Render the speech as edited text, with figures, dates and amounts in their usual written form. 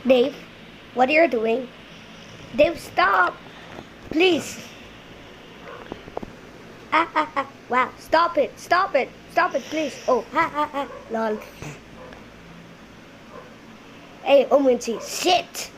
Dave, what are you doing? Dave, stop! Please! Wow, stop it! Stop it! Stop it, please! Oh, lol. Hey, Omunchi, shit!